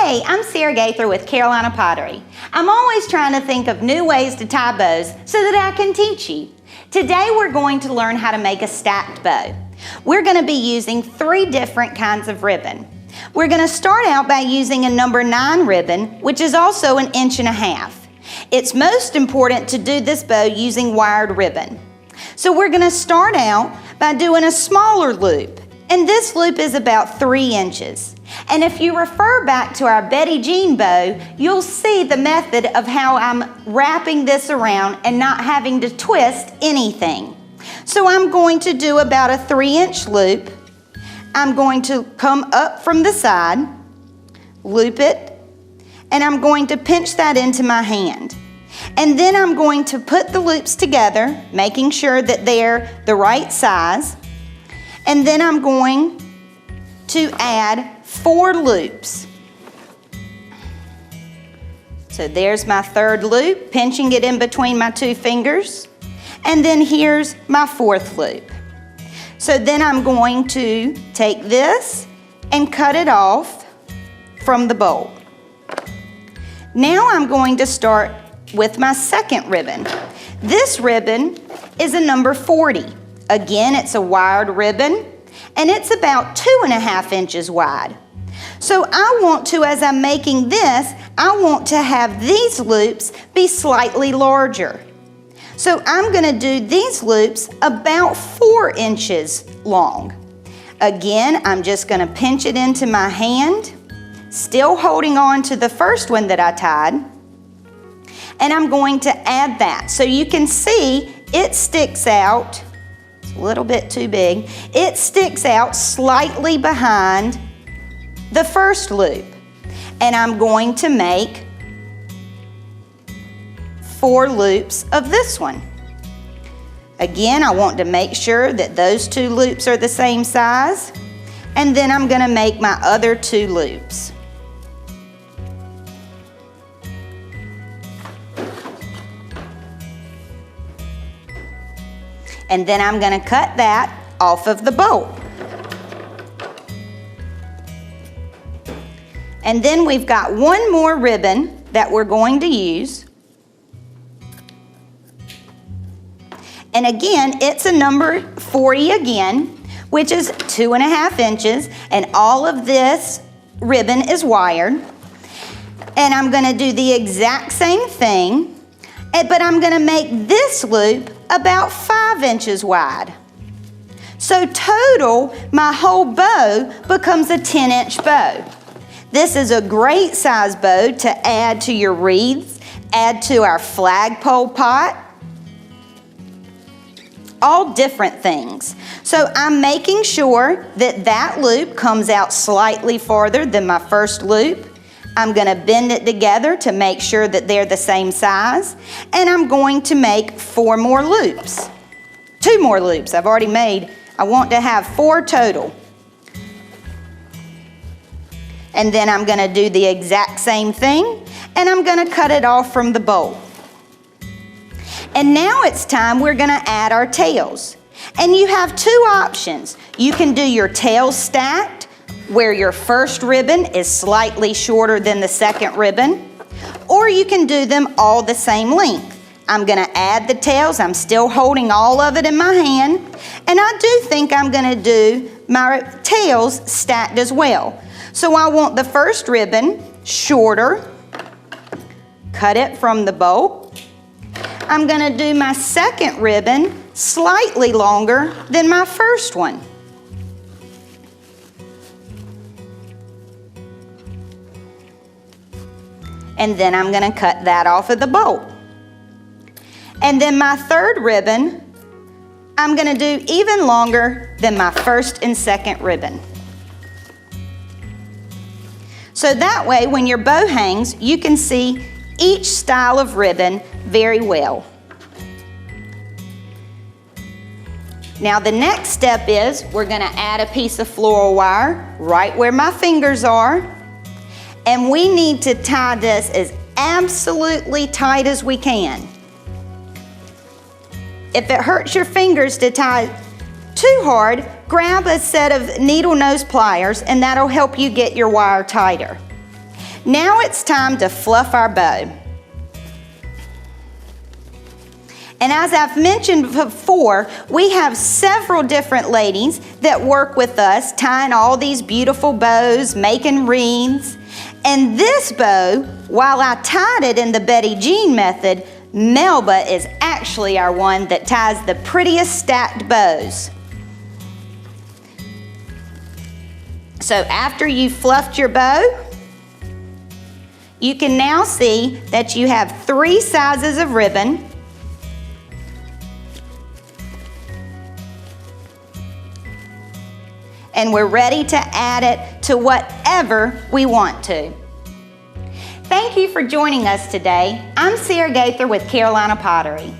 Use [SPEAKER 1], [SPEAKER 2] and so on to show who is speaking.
[SPEAKER 1] Hey, I'm Sarah Gaither with Carolina Pottery. I'm always trying to think of new ways to tie bows so that I can teach you. Today we're going to learn how to make a stacked bow. We're going to be using 3 different kinds of ribbon. We're going to start out by using a number 9 ribbon, which is also 1.5 inches. It's most important to do this bow using wired ribbon. So we're going to start out by doing a smaller loop, and this loop is about 3 inches. And if you refer back to our Betty Jean bow, you'll see the method of how I'm wrapping this around and not having to twist anything. So I'm going to do about a 3-inch loop. I'm going to come up from the side, loop it, and I'm going to pinch that into my hand. And then I'm going to put the loops together, making sure that they're the right size. And then I'm going to add 4 loops. So there's my 3rd loop, pinching it in between my 2 fingers. And then here's my 4th loop. So then I'm going to take this and cut it off from the bowl. Now I'm going to start with my 2nd ribbon. This ribbon is a number 40. Again, it's a wired ribbon, and it's about 2.5 inches wide. So I want to, as I'm making this, I want to have these loops be slightly larger. So I'm going to do these loops about 4 inches long. Again, I'm just going to pinch it into my hand, still holding on to the first one that I tied, and I'm going to add that. So you can see it sticks out, it's a little bit too big, it sticks out slightly behind the first loop. And I'm going to make 4 loops of this one. Again, I want to make sure that those 2 loops are the same size, and then I'm going to make my other 2 loops. And then I'm going to cut that off of the bowl. And then we've got 1 more ribbon that we're going to use. And again, it's a number 40 again, which is 2.5 inches, and all of this ribbon is wired. And I'm going to do the exact same thing, but I'm going to make this loop about 5 inches wide. So total, my whole bow becomes a 10-inch bow. This is a great size bow to add to your wreaths, add to our flagpole pot, all different things. So I'm making sure that that loop comes out slightly farther than my first loop. I'm going to bend it together to make sure that they're the same size, and I'm going to make 4 more loops. 2 more loops I've already made. I want to have 4 total. And then I'm going to do the exact same thing, and I'm going to cut it off from the bowl. And now it's time we're going to add our tails. And you have 2 options. You can do your tails stacked, where your first ribbon is slightly shorter than the 2nd ribbon, or you can do them all the same length. I'm going to add the tails. I'm still holding all of it in my hand, and I do think I'm going to do my tails stacked as well. So I want the first ribbon shorter, cut it from the bowl. I'm going to do my 2nd ribbon slightly longer than my first one. And then I'm going to cut that off of the bowl. And then my 3rd ribbon, I'm going to do even longer than my 1st and 2nd ribbon. So that way, when your bow hangs, you can see each style of ribbon very well. Now the next step is we're going to add a piece of floral wire right where my fingers are. And we need to tie this as absolutely tight as we can. If it hurts your fingers to tie too hard, grab a set of needle nose pliers and that'll help you get your wire tighter. Now it's time to fluff our bow. And as I've mentioned before, we have several different ladies that work with us, tying all these beautiful bows, making wreaths. And this bow, while I tied it in the Betty Jean method, Melba is actually our one that ties the prettiest stacked bows. So after you've fluffed your bow, you can now see that you have 3 sizes of ribbon. And we're ready to add it to whatever we want to. Thank you for joining us today. I'm Sarah Gaither with Carolina Pottery.